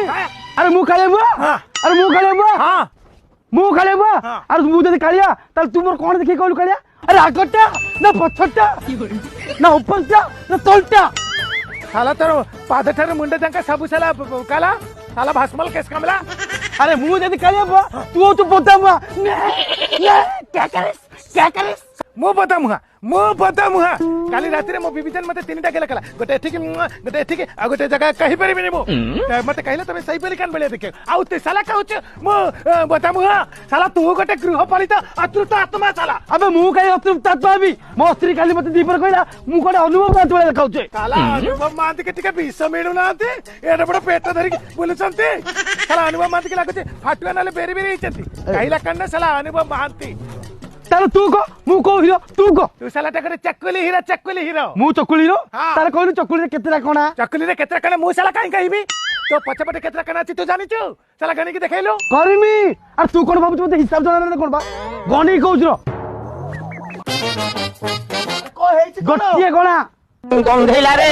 अरे मु कालिया बुआ अरे मु कालिया बुआ मु कालिया बुआ अरे मु जदी कालिया ताल तू मोर कोन देखि कहलु कालिया अरे आगटा ना पछटा ना उपरटा ना तलटा साला तर पाद ठार मुंड जांका सबु साला काला साला भास्मल केस कमला अरे मु जदी कालिया बुआ तू तो पोता बुआ क्या करिस मु बता मुहा काली रात रे मो विभिजन मते तीनटा गेला कला गोटे एठिक आ गोटे जगह कहि परिबिनी मो मते कहले तबे सही पेली कान बले देखे आउ ते साला कहउछ मो बता मुहा साला तू गोटे गृहपालित अतृप्त आत्मा साला अबे मु काई अतृप्त आत्मा भी मो स्त्री काली मते दीपर कहला मु कोडे अनुभव ना तोले देखाउछे काला अनुभव मानती के टिके विष मिलु नाते एडा बड़ पेट धरि बोलुचंती साला अनुभव मानती के लागुचे फाटुआ नाले बेरी बेरी हिचंती कहला कान साला अनुभव मानती तारे तू को मु को हिरो तू साला टकरे चक्कुली हीरो मु चकुली रो तारे कहलु चकुली रे केतरा कोना चक्कुली रे केतरा कणा मु साला काई कहबी तो पछपटे केतरा कणा अछि तू जानि छु साला गणी के देखाइलो करमी अरे तू कोन भाबु मते हिसाब जाना ना कोन बा गणी कहउछ रो को हेछि गटिए कोना गंधेला रे